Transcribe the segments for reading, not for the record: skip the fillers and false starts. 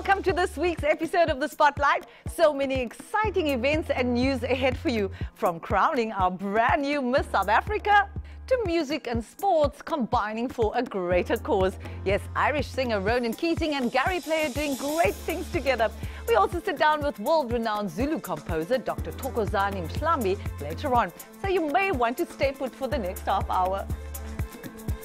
Welcome to this week's episode of The Spotlight. So many exciting events and news ahead for you, from crowning our brand new Miss South Africa to music and sports combining for a greater cause. Yes, Irish singer Ronan Keating and Gary player doing great things together. We also sit down with world-renowned Zulu composer Dr. Thokozani Mhlambi later on, so you may want to stay put for the next half hour.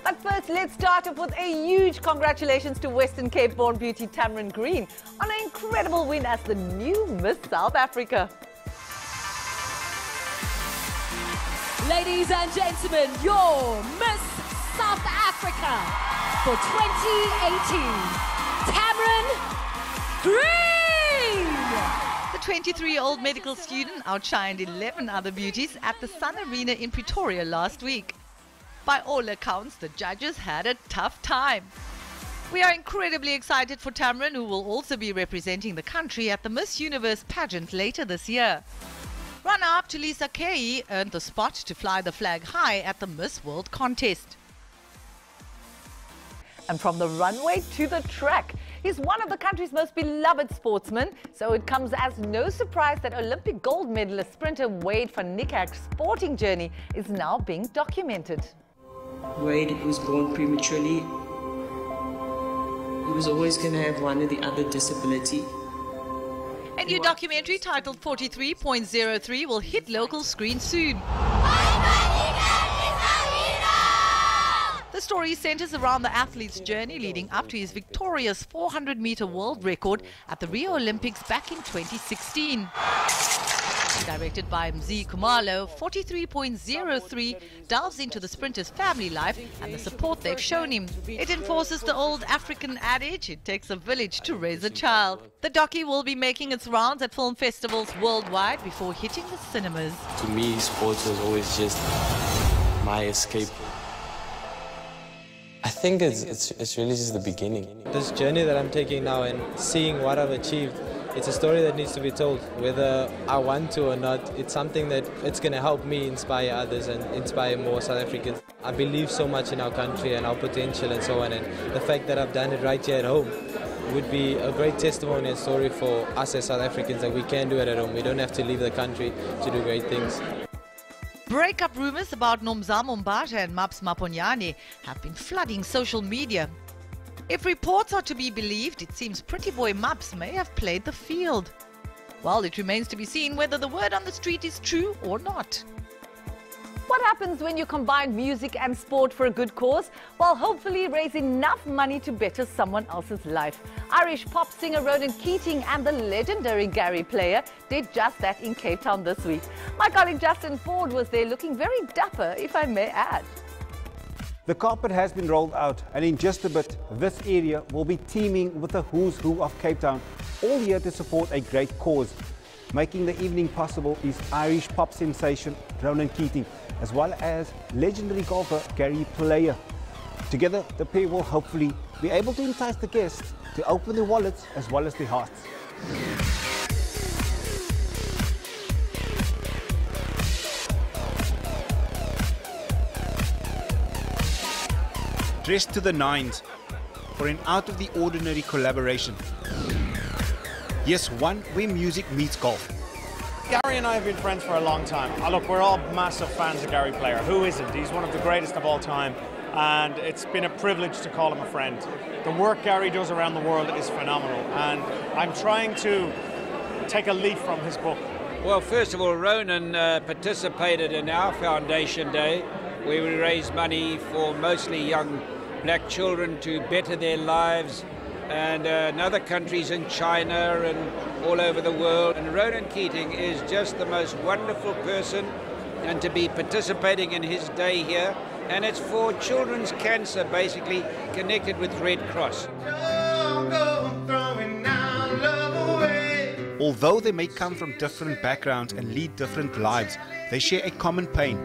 But first, let's start off with a huge congratulations to Western Cape-born beauty Tamron Green on an incredible win as the new Miss South Africa. Ladies and gentlemen, your Miss South Africa for 2018, Tamron Green! The 23-year-old medical student outshined 11 other beauties at the Sun Arena in Pretoria last week. By all accounts, the judges had a tough time. We are incredibly excited for Tamron, who will also be representing the country at the Miss Universe pageant later this year. Runner-up Lisa Kay earned the spot to fly the flag high at the Miss World contest. And from the runway to the track, he's one of the country's most beloved sportsmen, so it comes as no surprise that Olympic gold medalist sprinter Wade van Niekerk's sporting journey is now being documented. Wade was born prematurely. He was always going to have one or the other disability. A new documentary titled 43.03 will hit local screens soon. The story centers around the athlete's journey leading up to his victorious 400-meter world record at the Rio Olympics back in 2016. Directed by Mzi Khumalo, 43.03 delves into the sprinter's family life and the support they've shown him. It enforces the old African adage, it takes a village to raise a child. The docu will be making its rounds at film festivals worldwide before hitting the cinemas. To me, sports was always just my escape. I think it's really just the beginning. This journey that I'm taking now and seeing what I've achieved, it's a story that needs to be told. Whether I want to or not, it's something that it's going to help me inspire others and inspire more South Africans. I believe so much in our country and our potential and so on, and the fact that I've done it right here at home would be a great testimony and story for us as South Africans that we can do it at home. We don't have to leave the country to do great things. Breakup rumors about Nomzamo Mbatha and Maps Maponyane have been flooding social media. If reports are to be believed, it seems pretty boy Maps may have played the field. Well, it remains to be seen whether the word on the street is true or not. What happens when you combine music and sport for a good cause? Well, hopefully raise enough money to better someone else's life. Irish pop singer Ronan Keating and the legendary Gary player did just that in Cape Town this week. My colleague Justin Ford was there looking very dapper, if I may add. The carpet has been rolled out, and in just a bit, this area will be teeming with the who's who of Cape Town, all here to support a great cause. Making the evening possible is Irish pop sensation Ronan Keating, as well as legendary golfer Gary Player. Together, the pair will hopefully be able to entice the guests to open their wallets as well as their hearts. Dressed to the nines for an out-of-the-ordinary collaboration. Yes, one where music meets golf. Gary and I have been friends for a long time. Look, we're all massive fans of Gary Player. Who isn't? He's one of the greatest of all time, and it's been a privilege to call him a friend. The work Gary does around the world is phenomenal, and I'm trying to take a leaf from his book. Well, first of all, Ronan participated in our Foundation Day, where we raised money for mostly young black children to better their lives, and in other countries in China and all over the world. And Ronan Keating is just the most wonderful person, and to be participating in his day here, and it's for children's cancer, basically connected with Red Cross. Although they may come from different backgrounds and lead different lives, they share a common pain.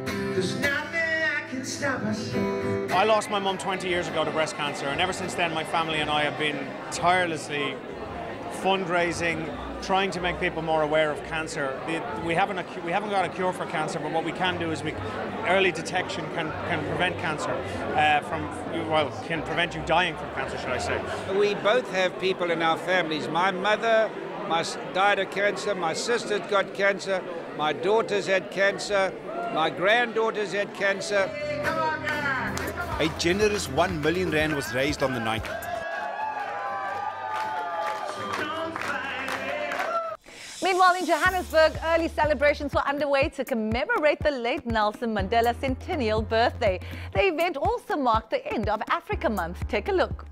I lost my mum 20 years ago to breast cancer, and ever since then my family and I have been tirelessly fundraising, trying to make people more aware of cancer. We haven't got a cure for cancer, but what we can do is early detection can prevent cancer can prevent you dying from cancer, should I say. We both have people in our families. My mother died of cancer, my sister's got cancer, my daughter's had cancer, my granddaughter's had cancer. A generous R1 million was raised on the night. Meanwhile, in Johannesburg, early celebrations were underway to commemorate the late Nelson Mandela centennial birthday. The event also marked the end of Africa Month. Take a look.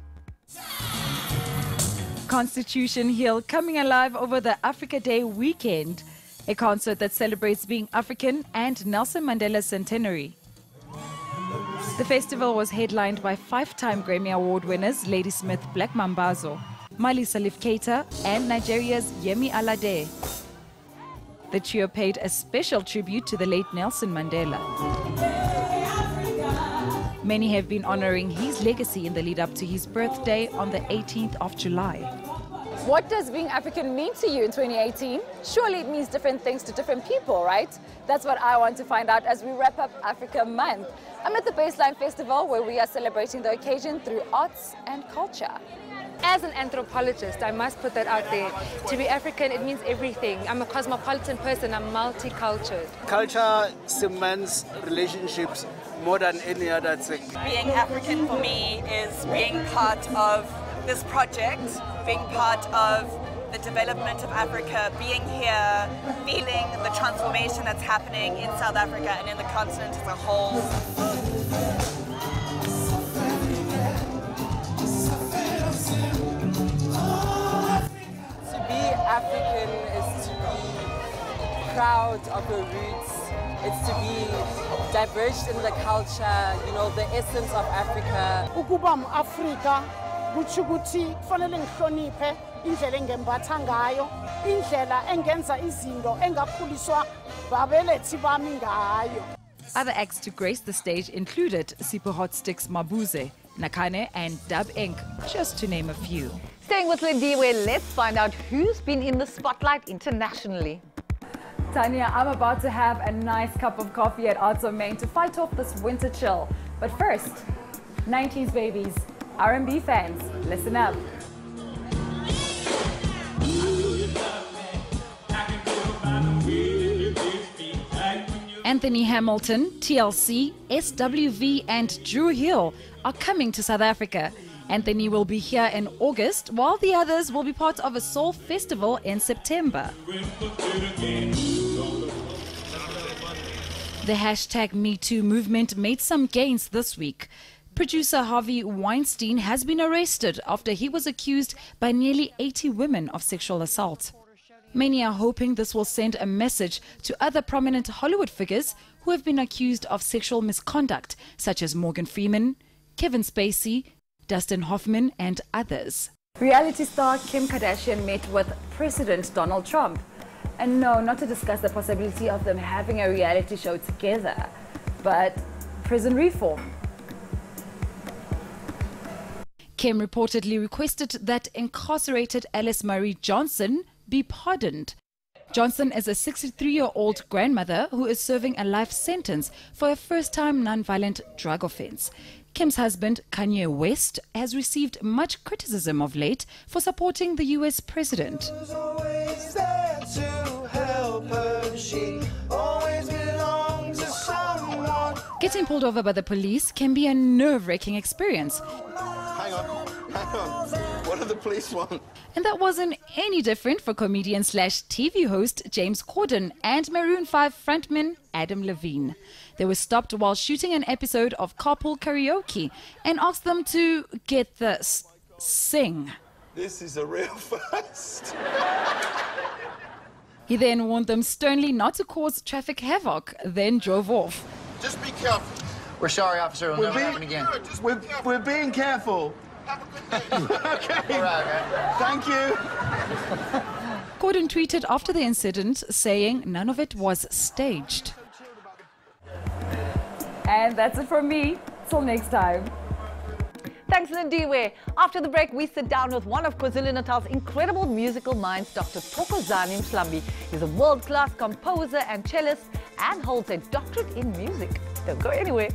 Constitution Hill coming alive over the Africa Day weekend, a concert that celebrates being African and Nelson Mandela's centenary. The festival was headlined by 5-time Grammy Award winners Ladysmith Black Mambazo, Mali Salif Keita and Nigeria's Yemi Alade. The trio paid a special tribute to the late Nelson Mandela. Many have been honoring his legacy in the lead up to his birthday on the 18th of July. What does being African mean to you in 2018? Surely it means different things to different people, right? That's what I want to find out as we wrap up Africa Month. I'm at the Baseline Festival where we are celebrating the occasion through arts and culture. As an anthropologist, I must put that out there. To be African, it means everything. I'm a cosmopolitan person, I'm multicultural. Culture cements relationships more than any other thing. Being African for me is being part of this project, being part of the development of Africa, being here, feeling the transformation that's happening in South Africa and in the continent as a whole. To be African is to be proud of your roots. It's to be diverged in the culture, you know, the essence of Africa. Ukuba Africa, kuthi kufanele ngihloniphe indlela engembatha ngayo, indlela engenza izinto engakhuliswa babelethi bami ngayo. Other acts to grace the stage included Sipho Hot Sticks Mabuze, Nakane and Dub Inc., just to name a few. Staying with LINDIWE, let's find out who's been in the spotlight internationally. Tanya, I'm about to have a nice cup of coffee at Arts of Maine to fight off this winter chill. But first, 90s babies, R&B fans, listen up. Anthony Hamilton, TLC, SWV and Drew Hill are coming to South Africa. Anthony will be here in August, while the others will be part of a soul festival in September. The hashtag #MeToo movement made some gains this week. Producer Harvey Weinstein has been arrested after he was accused by nearly 80 women of sexual assault. Many are hoping this will send a message to other prominent Hollywood figures who have been accused of sexual misconduct, such as Morgan Freeman, Kevin Spacey, Dustin Hoffman and others. Reality star Kim Kardashian met with President Donald Trump. And no, not to discuss the possibility of them having a reality show together, but prison reform. Kim reportedly requested that incarcerated Alice Marie Johnson be pardoned. Johnson is a 63-year-old grandmother who is serving a life sentence for a first-time non-violent drug offense. Kim's husband, Kanye West, has received much criticism of late for supporting the US president. Getting pulled over by the police can be a nerve-wracking experience. Hang on. What do the police want? And that wasn't any different for comedian slash TV host James Corden and Maroon 5 frontman Adam Levine. They were stopped while shooting an episode of Carpool Karaoke and asked them to, get this, sing. This is a real first. He then warned them sternly not to cause traffic havoc, then drove off. Just be careful. We're sorry, officer. It'll never happen again. We're being careful. Okay. All right, man. Thank you. Corden tweeted after the incident, saying none of it was staged. And that's it from me. Till next time. Thanks, LINDIWE. After the break, we sit down with one of KwaZulu-Natal's incredible musical minds, Dr. Thokozani Mhlambi. He's a world-class composer and cellist and holds a doctorate in music. Don't go anywhere.